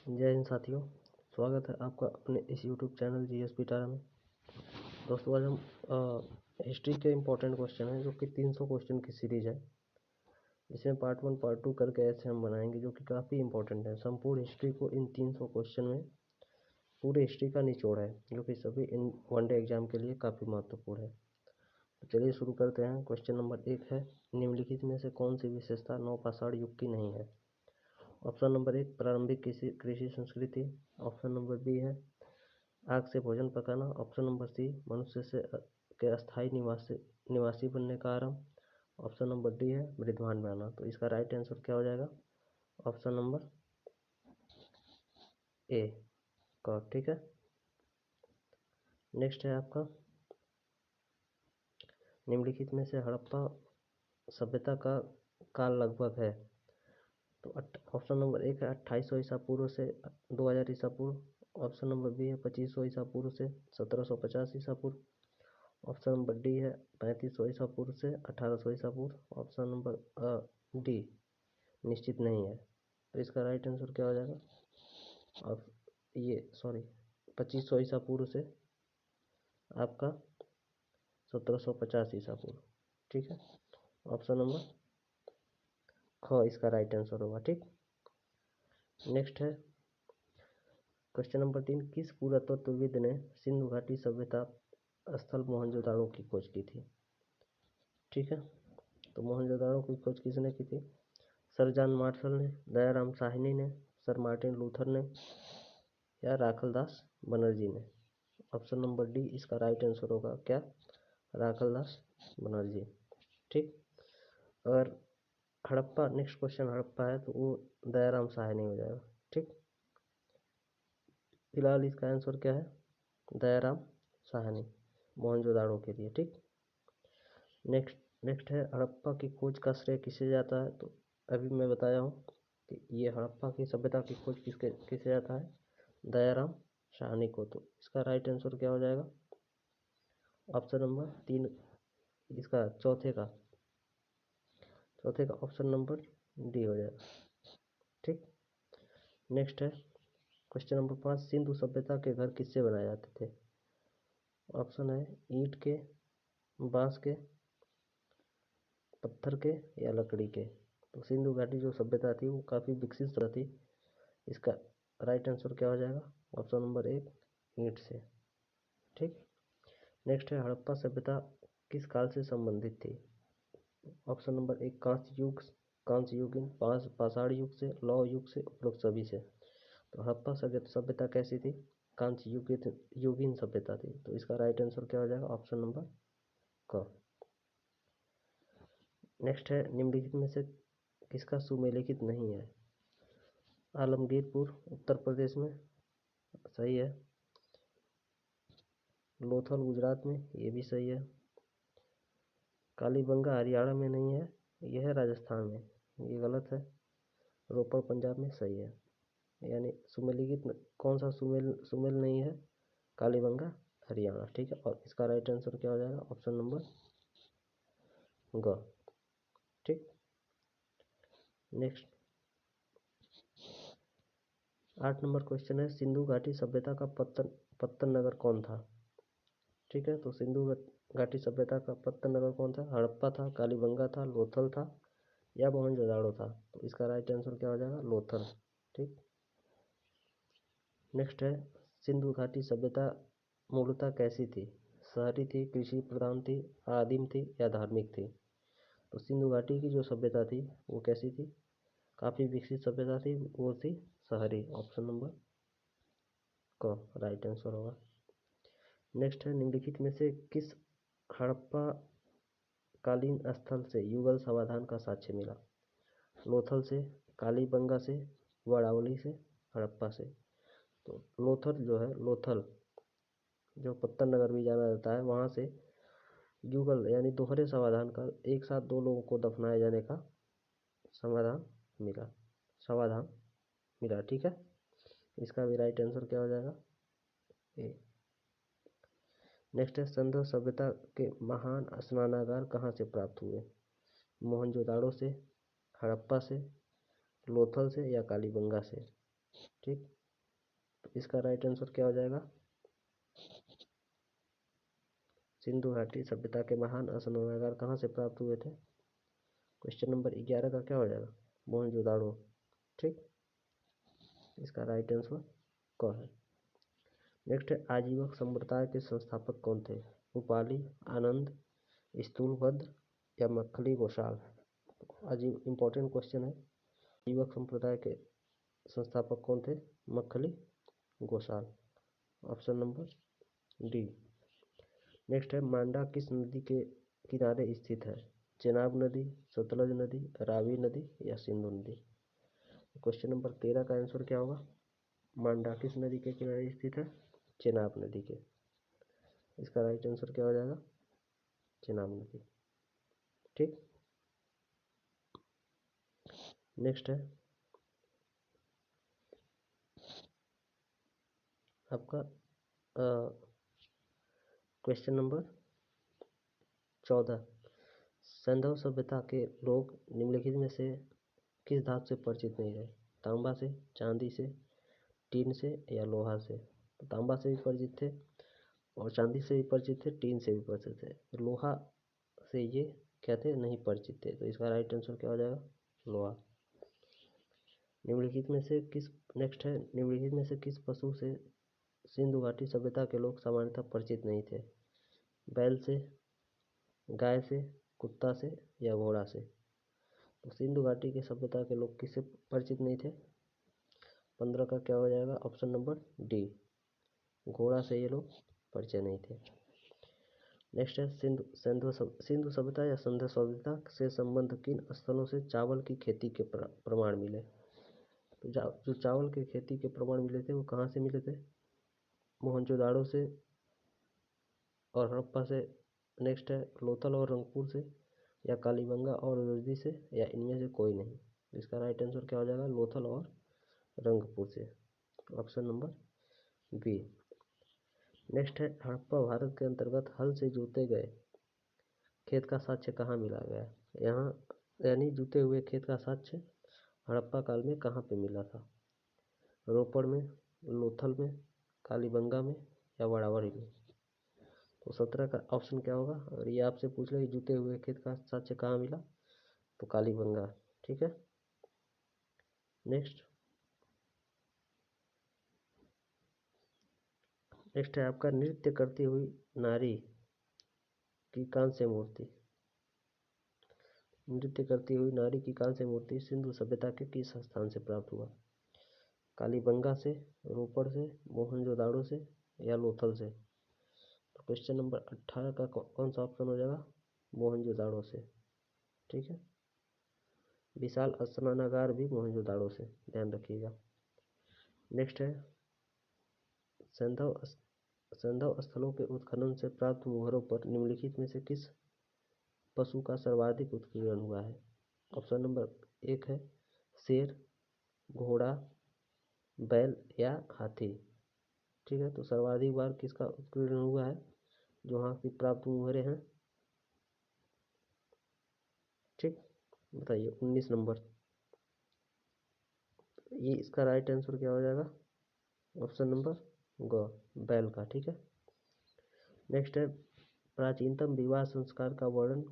जय हिंद साथियों, स्वागत है आपका अपने इस यूट्यूब चैनल जीएस पिटारा में। दोस्तों, आज हम हिस्ट्री के इम्पोर्टेंट क्वेश्चन हैं जो कि 300 क्वेश्चन की सीरीज है, जिसमें पार्ट 1 पार्ट 2 करके ऐसे हम बनाएंगे जो कि काफ़ी इंपॉर्टेंट है। संपूर्ण हिस्ट्री को इन 300 क्वेश्चन में पूरे हिस्ट्री का निचोड़ है, जो कि सभी इन वनडे एग्जाम के लिए काफ़ी महत्वपूर्ण है। तो चलिए शुरू करते हैं। क्वेश्चन नंबर 1 है, निम्नलिखित में से कौन सी विशेषता नवपाषाण युग की नहीं है? ऑप्शन नंबर 1 प्रारंभिक कृषि संस्कृति। ऑप्शन नंबर बी है आग से भोजन पकाना। ऑप्शन नंबर सी मनुष्य से के अस्थायी निवासी बनने का आरंभ। ऑप्शन नंबर डी है मृदवान बनाना। तो इसका राइट आंसर क्या हो जाएगा? ऑप्शन नंबर ए का। ठीक है, नेक्स्ट है आपका, निम्नलिखित में से हड़प्पा सभ्यता का काल लगभग है? तो ऑप्शन नंबर 1 है 2800 ईसा पूर्व से 2000 ईसा पूर्व। ऑप्शन नंबर बी है 2500 ईसा पूर्व से 1750 ईसा पूर्व। ऑप्शन नंबर डी है 3500 ईसा पूर्व से 1800 ईसा पूर्व। ऑप्शन नंबर डी निश्चित नहीं है। तो इसका राइट आंसर क्या हो जाएगा? अब ये 2500 ईसा पूर्व से आपका 1750 ईसा पूर्व। ठीक है, ऑप्शन नंबर ख इसका राइट आंसर होगा। ठीक, नेक्स्ट है क्वेश्चन नंबर 3, किस पुरातत्वविद ने सिंधु घाटी सभ्यता स्थल मोहनजोदाड़ो की खोज की थी? ठीक है, तो मोहनजोदाड़ो की खोज किसने की थी? सर जॉन मार्शल ने, दयाराम साहनी ने, सर मार्टिन लूथर ने या राखलदास बनर्जी ने? ऑप्शन नंबर डी इसका राइट आंसर होगा। क्या? राखलदास बनर्जी। ठीक, अगर हड़प्पा, नेक्स्ट क्वेश्चन हड़प्पा है तो वो दयाराम साहनी हो जाएगा। ठीक, फिलहाल इसका आंसर क्या है? दयाराम साहनी मोहनजोदाड़ो के लिए। ठीक, नेक्स्ट है हड़प्पा की खोज का श्रेय किसे जाता है? तो अभी मैं बताया हूँ कि ये हड़प्पा की सभ्यता की खोज किसे जाता है? दयाराम साहनी को। तो इसका राइट आंसर क्या हो जाएगा? ऑप्शन नंबर 3 इसका चौथे का ऑप्शन नंबर डी हो जाएगा। ठीक, नेक्स्ट है क्वेश्चन नंबर 5, सिंधु सभ्यता के घर किससे बनाए जाते थे? ऑप्शन है ईंट के, बांस के, पत्थर के या लकड़ी के? तो सिंधु घाटी जो सभ्यता थी वो काफ़ी विकसित सभ्यता थी। इसका राइट आंसर क्या हो जाएगा? ऑप्शन नंबर 1 ईंट से। ठीक, नेक्स्ट है हड़प्पा सभ्यता किस काल से संबंधित थी? ऑप्शन नंबर 1 कांस्य युगीन, पाषाण युग से, लौह युग से, उपरोक्त सभी से? तो हड़प्पा सभ्यता कैसी थी? कांस्य युगीन सभ्यता थी। तो इसका राइट आंसर क्या हो जाएगा? ऑप्शन नंबर क। नेक्स्ट है निम्नलिखित में से किसका सुमेलिखित नहीं है? आलमगीरपुर उत्तर प्रदेश में सही है। लोथल गुजरात में, ये भी सही है। कालीबंगा हरियाणा में नहीं है, यह है राजस्थान में, ये गलत है। रोपड़ पंजाब में सही है। यानी सुमेलिखित कौन सा सुमेल नहीं है? कालीबंगा हरियाणा। ठीक है, और इसका राइट आंसर क्या हो जाएगा? ऑप्शन नंबर ग। ठीक, नेक्स्ट 8 नंबर क्वेश्चन है, सिंधु घाटी सभ्यता का पत्तन नगर कौन था? ठीक है, तो सिंधु घाटी सभ्यता का पत्तन नगर कौन था? हड़प्पा था, कालीबंगा था, लोथल था या मोहनजोदाड़ो था? तो इसका राइट आंसर क्या हो जाएगा? लोथल। ठीक, नेक्स्ट है सिंधु घाटी सभ्यता मूलतः कैसी थी? शहरी थी, कृषि प्रधान थी, आदिम थी या धार्मिक थी? तो सिंधु घाटी की जो सभ्यता थी वो कैसी थी? काफ़ी विकसित सभ्यता थी, वो थी शहरी। ऑप्शन नंबर क राइट आंसर होगा। नेक्स्ट है निम्नलिखित में से किस हड़प्पा कालीन स्थल से युगल समाधान का साक्ष्य मिला? लोथल से, कालीबंगा से, वड़ावली से, हड़प्पा से? तो लोथल जो पत्तन नगर भी जाना जाता है, वहाँ से युगल यानी दोहरे समाधान का, एक साथ दो लोगों को दफनाए जाने का समाधान मिला। ठीक है, इसका भी राइट आंसर क्या हो जाएगा? ए। नेक्स्ट है सिंधु सभ्यता के महान स्नानागार कहाँ से प्राप्त हुए? मोहनजोदाड़ो से, हड़प्पा से, लोथल से या कालीबंगा से? ठीक, तो इसका राइट आंसर क्या हो जाएगा? सिंधु घाटी सभ्यता के महान स्नानागार कहाँ से प्राप्त हुए थे? क्वेश्चन नंबर 11 का क्या हो जाएगा? मोहनजोदाड़ो। ठीक, इसका राइट आंसर कौन है? नेक्स्ट है, आजीवक संप्रदाय के संस्थापक कौन थे? उपाली, आनंद, स्थूलभद्र या मक्खली गोसाल? अजीब इंपॉर्टेंट क्वेश्चन है। आजीवक संप्रदाय के संस्थापक कौन थे? Makkhali Gosala. Option number D. Next है, मांडा किस नदी के किनारे स्थित है? चेनाब नदी, सतलज नदी, रावी नदी या सिंधु नदी? क्वेश्चन नंबर 13 का आंसर क्या होगा? मांडा किस नदी के किनारे स्थित है? चेनाब नदी के। इसका राइट आंसर क्या हो जाएगा? चेनाब नदी। ठीक, नेक्स्ट है आपका क्वेश्चन नंबर 14। सैंधव सभ्यता के लोग निम्नलिखित में से किस धातु से परिचित नहीं रहे? तांबा से, चांदी से, टीन से या लोहा से? तो तांबा से भी परिचित थे और चांदी से भी परिचित थे, टीन से भी परिचित थे। लोहा से ये क्या थे? नहीं परिचित थे। तो इसका राइट आंसर क्या हो जाएगा? लोहा। निम्नलिखित में से किस नेक्स्ट है, निम्नलिखित में से किस पशु से सिंधु घाटी सभ्यता के लोग सामान्यतः परिचित नहीं थे? बैल से, गाय से, कुत्ता से या घोड़ा से? तो सिंधु घाटी के सभ्यता के लोग किससे परिचित नहीं थे? 15 का क्या हो जाएगा? ऑप्शन नंबर डी, घोड़ा से ये लोग परिचय नहीं थे। नेक्स्ट है, सिंधु सभ्यता या सिंधु सभ्यता से संबंध किन स्थलों से चावल की खेती के प्रमाण मिले? तो जो चावल की खेती के प्रमाण मिले थे वो कहाँ से मिले थे? मोहनजोदाड़ो से और हड़प्पा से। नेक्स्ट है, लोथल और रंगपुर से या कालीबंगा और लोदी से या इनमें से कोई नहीं? इसका राइट आंसर क्या हो जाएगा? लोथल और रंगपुर से। Option number B. नेक्स्ट है, हड़प्पा भारत के अंतर्गत हल से जोते गए खेत का साक्ष्य कहाँ मिला गया? यहाँ यानी जुते हुए खेत का साक्ष्य हड़प्पा काल में कहाँ पे मिला था? रोपड़ में, लोथल में, कालीबंगा में या वड़ावड़ी में? तो 17 का ऑप्शन क्या होगा? और ये आपसे पूछ ले जुते हुए खेत का साक्ष्य कहाँ मिला, तो कालीबंगा। ठीक है, नेक्स्ट नेक्स्ट है आपका, नृत्य करती हुई नारी की कांस्य मूर्ति। नृत्य करती हुई नारी की कांस्य मूर्ति सिंधु सभ्यता के किस स्थान से प्राप्त हुआ? कालीबंगा से, रोपड़ से, मोहनजोदाड़ो से या लोथल से? तो क्वेश्चन नंबर 18 का कौन सा ऑप्शन हो जाएगा? मोहनजोदाड़ो से। ठीक है, विशाल स्नानागार भी मोहनजोदाड़ो से, ध्यान रखिएगा। नेक्स्ट है, सैंधव सैंधव स्थलों के उत्खनन से प्राप्त मुहरों पर निम्नलिखित में से किस पशु का सर्वाधिक उत्कीर्णन हुआ है? ऑप्शन नंबर 1 है शेर, घोड़ा, बैल या हाथी? ठीक है, तो सर्वाधिक बार किसका उत्कीर्णन हुआ है जो वहाँ की प्राप्त मुहरें हैं? ठीक, बताइए 19 नंबर। ये इसका राइट आंसर क्या हो जाएगा? ऑप्शन नंबर ग, बैल का। ठीक है, नेक्स्ट है, प्राचीनतम विवाह संस्कार का वर्णन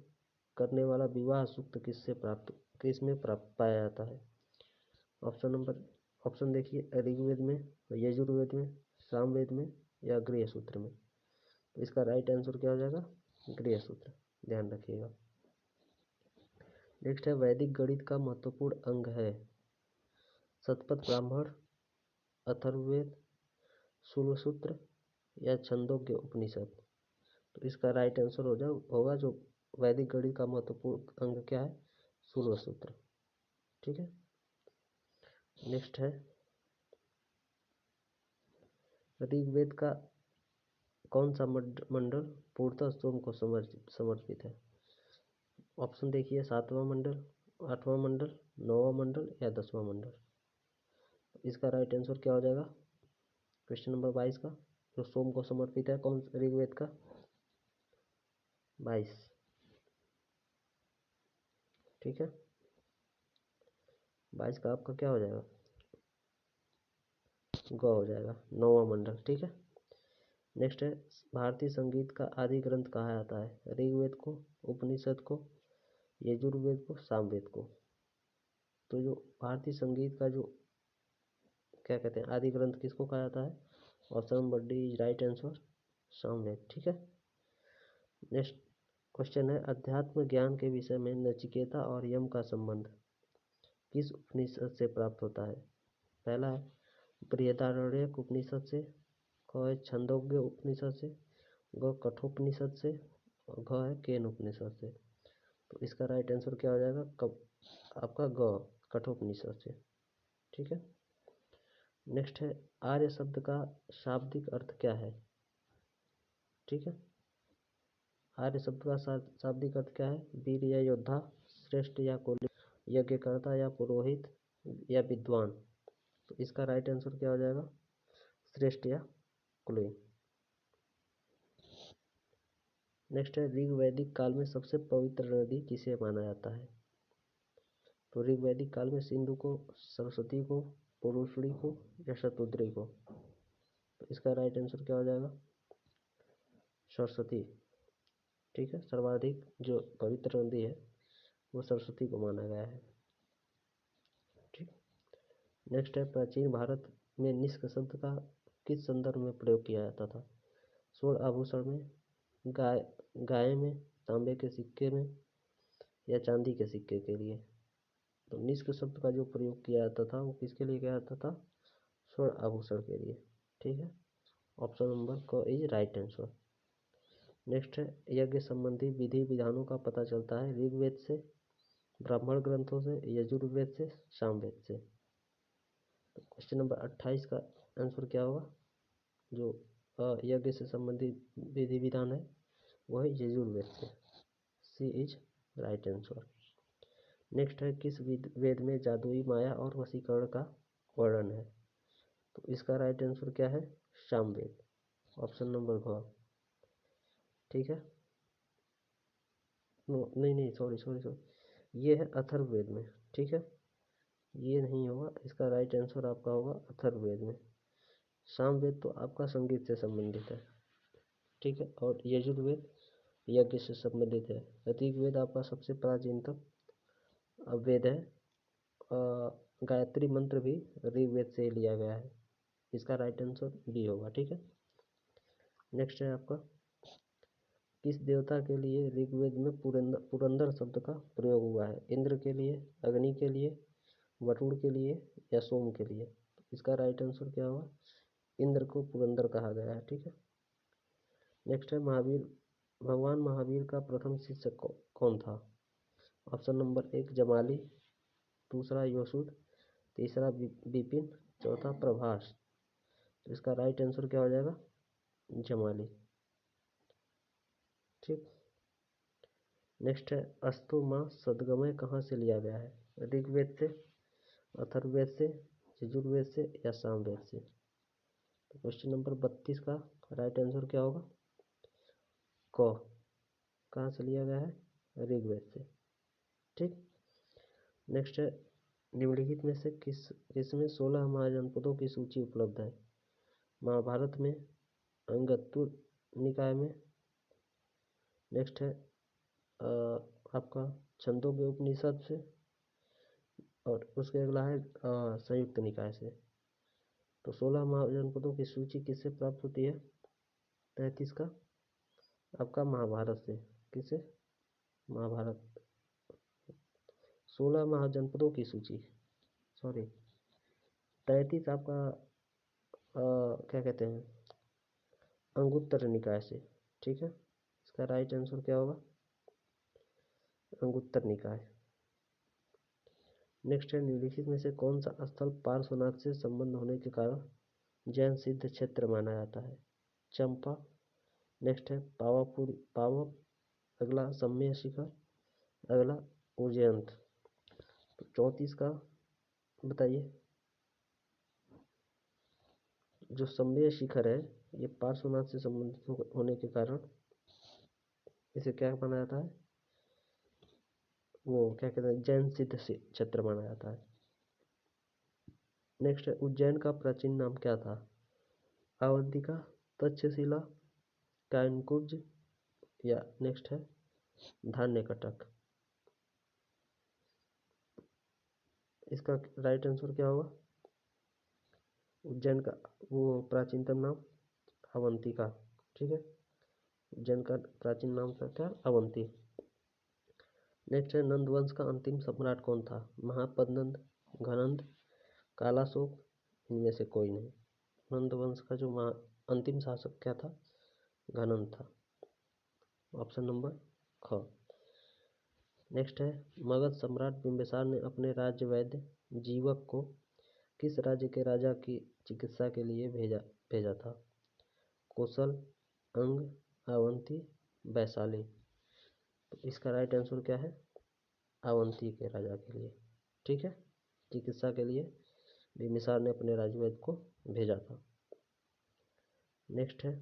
करने वाला विवाह सूक्त किस में प्राप्त पाया जाता है? ऑप्शन देखिए, ऋग्वेद में, यजुर्वेद में, सामवेद में या गृह सूत्र में? तो इसका राइट आंसर क्या हो जाएगा? गृह सूत्र, ध्यान रखिएगा। नेक्स्ट है, वैदिक गणित का महत्वपूर्ण अंग है शतपथ ब्राह्मण, अथर्ववेद, सूत्र या छंदोग्य उपनिषद? तो इसका राइट आंसर होगा जो वैदिक गणित का महत्वपूर्ण अंग क्या है? सूत्र। ठीक है, नेक्स्ट है, ऋग्वेद का कौन सा मंडल पूर्णतः सोम को समर्पित है? ऑप्शन देखिए, 7वां मंडल, 8वां मंडल, 9वां मंडल या 10वां मंडल? इसका राइट आंसर क्या हो जाएगा? क्वेश्चन नंबर 22 का, जो सोम को समर्पित है, कौन ऋग्वेद का? 22। ठीक है, 22 का आपका क्या हो जाएगा? ग हो जाएगा, 9वां मंडल। ठीक है। नेक्स्ट है, भारतीय संगीत का आदि ग्रंथ कहा जाता है? ऋग्वेद को, उपनिषद को, यजुर्वेद को, सामवेद को। तो जो भारतीय संगीत का जो क्या कहते हैं आदि ग्रंथ किसको कहा जाता है? Option number D is right answer, Samaveda. ठीक है। नेक्स्ट क्वेश्चन है, अध्यात्म ज्ञान के विषय में नचिकेता और यम का संबंध किस उपनिषद से प्राप्त होता है? पहला है बृहदारण्यक उपनिषद से, क है छंदोग्य उपनिषद से, ग कठोपनिषद से, और घ है केन उपनिषद से। तो इसका राइट आंसर क्या हो जाएगा? कब आपका ग कठोपनिषद से। ठीक है। नेक्स्ट है, आर्य शब्द का शाब्दिक अर्थ क्या है? ठीक है। आर्य शब्द का शाब्दिक अर्थ क्या है? वीर या योद्धा, श्रेष्ठ या कुलीन, यज्ञकर्ता या पुरोहित, या विद्वान। तो इसका राइट आंसर क्या हो जाएगा? श्रेष्ठ या कुलीन। नेक्स्ट है, ऋग्वैदिक काल में सबसे पवित्र नदी किसे माना जाता है? तो ऋग्वैदिक काल में सिंधु को, सरस्वती को, पुरुषड़ी को, या शतुद्री को। तो इसका राइट आंसर क्या हो जाएगा? सरस्वती। ठीक है। सर्वाधिक जो पवित्र नदी है वो सरस्वती को माना गया है। ठीक। नेक्स्ट है, प्राचीन भारत में निष्क शब्द का किस संदर्भ में प्रयोग किया जाता था? स्वर्ण आभूषण में, गाय गाय में, तांबे के सिक्के में, या चांदी के सिक्के के लिए। तो निष्क शब्द का जो प्रयोग किया जाता था वो किसके लिए किया जाता था? स्वर्ण आभूषण के लिए। ठीक है। ऑप्शन नंबर क इज राइट आंसर। नेक्स्ट है, यज्ञ संबंधी विधि विधानों का पता चलता है ऋग्वेद से, ब्राह्मण ग्रंथों से, यजुर्वेद से, सामवेद से। तो क्वेश्चन नंबर 28 का आंसर क्या होगा? जो यज्ञ से संबंधित विधि विधान है वह है यजुर्वेद से। सी इज राइट आंसर। नेक्स्ट है, किस वेद में जादुई माया और वशीकरण का वर्णन है? तो इसका राइट आंसर क्या है? सामवेद। ऑप्शन नंबर घ। ठीक है। नो नहीं नहीं, सॉरी सॉरी सॉरी, ये है अथर्ववेद में। ठीक है। ये नहीं होगा, इसका राइट आंसर आपका होगा अथर्ववेद में। सामवेद तो आपका संगीत से संबंधित है। ठीक है। और यजुर्वेद यज्ञ से संबंधित है। ऋग्वेद आपका सबसे प्राचीनतम वेद है। गायत्री मंत्र भी ऋग्वेद से लिया गया है। इसका राइट आंसर बी होगा। ठीक है। नेक्स्ट है आपका, किस देवता के लिए ऋग्वेद में पुरंदर शब्द का प्रयोग हुआ है? इंद्र के लिए, अग्नि के लिए, वरुण के लिए, या सोम के लिए। इसका राइट आंसर क्या होगा? इंद्र को पुरंदर कहा गया है। ठीक है। नेक्स्ट है, भगवान महावीर का प्रथम शिष्य कौन था? ऑप्शन नंबर 1 जमाली, दूसरा योशुद, तीसरा विपिन, चौथा प्रभास। तो इसका राइट आंसर क्या हो जाएगा? जमाली। ठीक। नेक्स्ट है, अस्तु माँ सद्गमय कहाँ से लिया गया है? ऋग्वेद से, अथर्ववेद से, यजुर्वेद से, या सामवेद से। तो क्वेश्चन नंबर 32 का राइट आंसर क्या होगा? क। कहाँ से लिया गया है? ऋग्वेद से। ठीक। नेक्स्ट है, निम्नलिखित में से किसमें 16 महाजनपदों की सूची उपलब्ध है? महाभारत में, अंगत्तुर निकाय में। नेक्स्ट है आपका छंदोग्य उपनिषद से, और उसके अगला है संयुक्त निकाय से। तो 16 महाजनपदों की सूची किससे प्राप्त होती है? 33 का आपका महाभारत से। किससे? महाभारत। 16 महाजनपदों की सूची, सॉरी 33 आपका क्या कहते हैं अंगुत्तर निकाय से। ठीक है। इसका राइट आंसर क्या होगा? अंगुत्तर निकाय। नेक्स्ट है, निम्नलिखित में से कौन सा स्थल पार्श्वनाथ से संबंध होने के कारण जैन सिद्ध क्षेत्र माना जाता है? चंपा। नेक्स्ट है पावापुरी पावक, अगला सम्य शिखर, अगला उज्जैन। तो 34 का बताइए। जो सम्य शिखर है ये पार्श्वनाथ से संबंधित होने के कारण इसे क्या माना जाता है? वो क्या कहते हैं जैन सिद्ध क्षेत्र माना जाता है। नेक्स्ट है उज्जैन का प्राचीन नाम क्या था? अवंतिका, तक्षशिला, कानकुब्ज या नेक्स्ट है धान्यकटक। इसका राइट आंसर क्या होगा? उज्जैन का वो प्राचीनतम नाम अवंतिका। ठीक है, उज्जैन का प्राचीन नाम था क्या? अवंती। नेक्स्ट है नंद वंश का अंतिम सम्राट कौन था? महापद्नंद, घनंद, कालाशोक, इनमें से कोई नहीं। नंद वंश का जो अंतिम शासक क्या था? घनंद था। ऑप्शन नंबर ख। नेक्स्ट है मगध सम्राट बिंबिसार ने अपने राज्य वैद्य जीवक को किस राज्य के राजा की चिकित्सा के लिए भेजा था? कौशल, अंग, अवंती, वैशाली। तो इसका राइट आंसर क्या है? अवंती के राजा के लिए। ठीक है, चिकित्सा के लिए बिंबिसार ने अपने राजवैद्य को भेजा था। नेक्स्ट है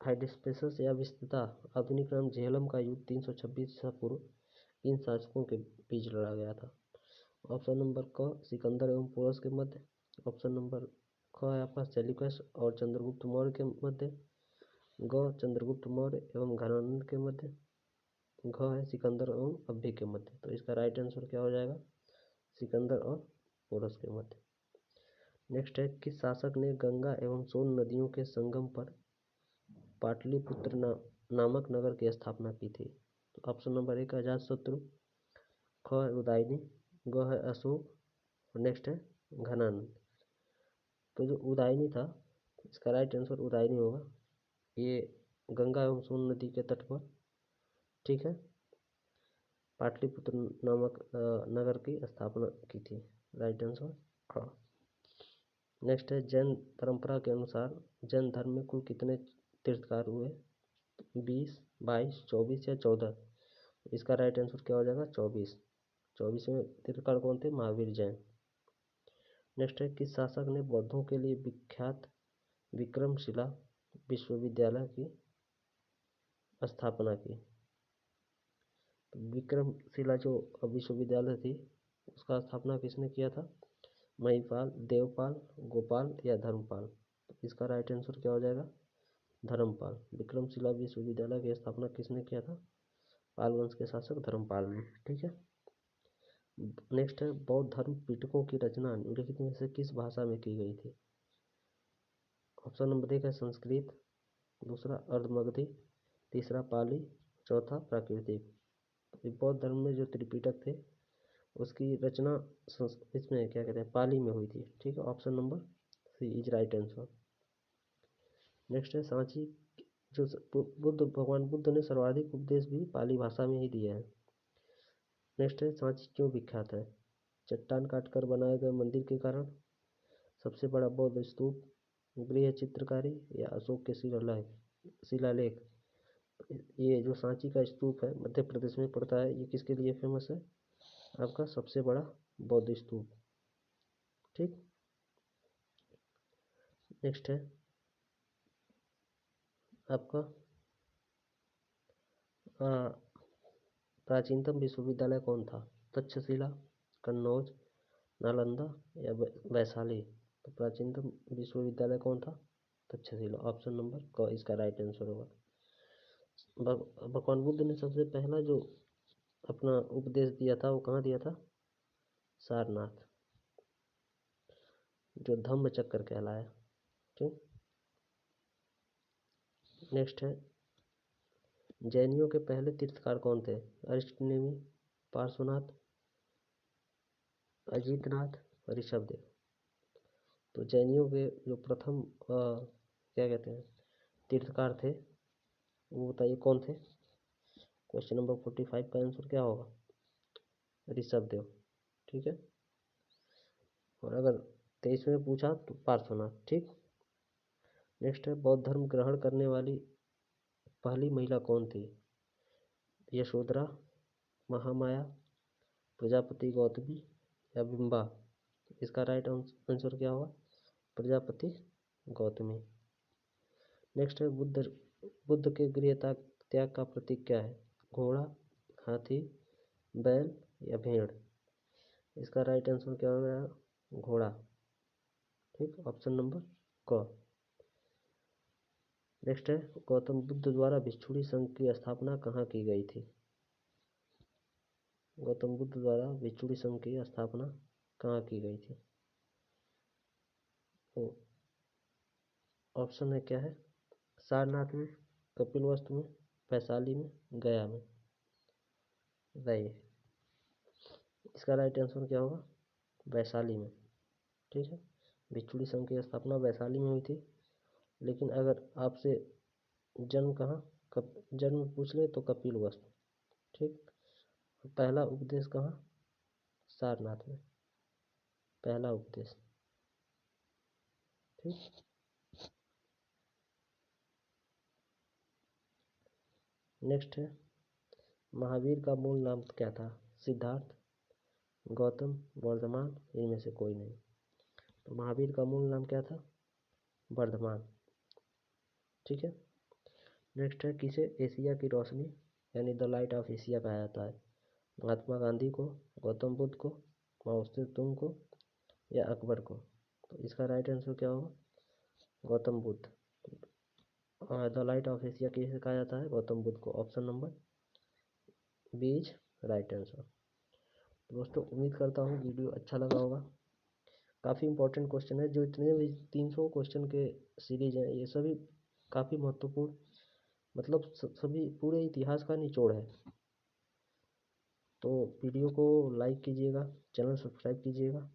हाइडेस्पेसस या विस्तृता आधुनिक नाम झेलम का युद्ध 326 ईसा पूर्व इन शासकों के बीच लड़ा गया था? ऑप्शन नंबर क सिकंदर एवं पोरस के मध्य, ऑप्शन नंबर ख है आपका सेल्यूकस और चंद्रगुप्त मौर्य के मध्य, ग चंद्रगुप्त मौर्य एवं घनानंद के मध्य, घ है सिकंदर एवं अभ्भी के मध्य। तो इसका राइट आंसर क्या हो जाएगा? सिकंदर और पोरस के मध्य। नेक्स्ट है किस शासक ने गंगा एवं सोन नदियों के संगम पर पाटलिपुत्र नामक नगर की स्थापना की थी? तो ऑप्शन नंबर एक अजातशत्रु, ख है उदयनी, ग है अशोक और नेक्स्ट है घनानंद। तो जो उदयनी था इसका राइट आंसर उदयनी होगा। ये गंगा एवं सोन नदी के तट पर, ठीक है, पाटलिपुत्र नामक नगर की स्थापना की थी। राइट आंसर हाँ। नेक्स्ट है जैन परंपरा के अनुसार जैन धर्म में कुल कितने तीर्थकार हुए? 20, 22, 24 या 14? इसका राइट आंसर क्या हो जाएगा? 24। 24वें तीर्थकार कौन थे? महावीर जैन। नेक्स्ट है किस शासक ने बौद्धों के लिए विख्यात विक्रमशिला विश्वविद्यालय की स्थापना की? तो विक्रमशिला जो विश्वविद्यालय थी उसका स्थापना किसने किया था? महिपाल, देवपाल, गोपाल या धर्मपाल? तो इसका राइट आंसर क्या हो जाएगा? धर्मपाल। विक्रमशिला विश्वविद्यालय की स्थापना किसने किया था? पाल वंश के शासक धर्मपाल ने। ठीक है, नेक्स्ट है बौद्ध धर्म पिटकों की रचना निम्नलिखित में से किस भाषा में की गई थी? ऑप्शन नंबर एक है संस्कृत, दूसरा अर्धमगधी, तीसरा पाली, चौथा प्राकृतिक। बौद्ध धर्म में जो त्रिपिटक थे उसकी रचना इसमें क्या कहते हैं पाली में हुई थी। ठीक है, option number C is right answer. Next है सांची जो भगवान बुद्ध ने सर्वाधिक उपदेश भी पाली भाषा में ही दिए हैं। नेक्स्ट है सांची क्यों विख्यात है? चट्टान काटकर बनाए गए मंदिर के कारण, सबसे बड़ा बौद्ध स्तूप, गृह चित्रकारी या अशोक के शिलालेख? ये जो सांची का स्तूप है मध्य प्रदेश में पड़ता है, ये किसके लिए फेमस है? आपका सबसे बड़ा बौद्ध स्तूप। ठीक, नेक्स्ट है आपका प्राचीनतम विश्वविद्यालय कौन था? तक्षशिला, कन्नौज, नालंदा या वैशाली? तो प्राचीनतम विश्वविद्यालय कौन था? तक्षशिला। ऑप्शन नंबर क इसका राइट आंसर होगा। भगवान बुद्ध ने सबसे पहला जो अपना उपदेश दिया था वो कहाँ दिया था? सारनाथ, जो धम्म चक्र कहलाया। ठीक, नेक्स्ट है जैनियों के पहले तीर्थकार कौन थे? अरिष्टनेमी, पार्श्वनाथ, अजीतनाथ, ऋषभदेव? तो जैनियों के जो प्रथम क्या कहते हैं तीर्थकार थे वो बताइए कौन थे? क्वेश्चन नंबर 45 का आंसर क्या होगा? ऋषभदेव। ठीक है, और अगर 23 में पूछा तो पार्श्वनाथ। ठीक, नेक्स्ट है बौद्ध धर्म ग्रहण करने वाली पहली महिला कौन थी? यशोधरा, महामाया, प्रजापति गौतमी या बिंबा? इसका राइट आंसर क्या होगा? प्रजापति गौतमी। नेक्स्ट है बुद्ध के गृह त्याग का प्रतीक क्या है? घोड़ा, हाथी, बैल या भेड़? इसका राइट आंसर क्या हो गया? घोड़ा। ठीक, ऑप्शन नंबर क। नेक्स्ट है, गौतम बुद्ध द्वारा भिक्षुणी संघ की स्थापना कहाँ की गई थी? गौतम बुद्ध द्वारा भिक्षुणी संघ की स्थापना कहाँ की गई थी? तो ऑप्शन है क्या है? सारनाथ में, कपिलवस्तु में, वैशाली में, गया में। राइट, इसका राइट आंसर क्या होगा? वैशाली में। ठीक है, भिक्षुणी संघ की स्थापना वैशाली में हुई थी। लेकिन अगर आपसे जन्म कहाँ, जन्म पूछ ले तो कपिलवस्तु। ठीक, पहला उपदेश कहाँ? सारनाथ में, पहला उपदेश। ठीक, नेक्स्ट है, महावीर का मूल नाम क्या था? सिद्धार्थ, गौतम, वर्धमान, इनमें से कोई नहीं। तो महावीर का मूल नाम क्या था? वर्धमान। ठीक है, नेक्स्ट है, किसे एशिया की रोशनी यानी द लाइट ऑफ एशिया कहा जाता है? महात्मा गांधी को, गौतम बुद्ध को, माओ से तुंग को, या अकबर को? तो इसका राइट आंसर क्या होगा? Gautam Buddha. The light of Asia किसे कहा जाता है? गौतम बुद्ध को। Option number B is right answer. दोस्तों, उम्मीद करता हूँ वीडियो अच्छा लगा होगा। काफ़ी इंपॉर्टेंट क्वेश्चन है, जो इतने भी 300 क्वेश्चन के सीरीज हैं, ये सभी काफ़ी महत्वपूर्ण, मतलब सभी पूरे इतिहास का निचोड़ है। तो वीडियो को लाइक कीजिएगा, चैनल सब्सक्राइब कीजिएगा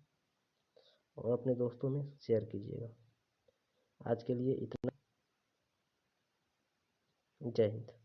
और अपने दोस्तों में शेयर कीजिएगा। आज के लिए इतना। जय हिंद।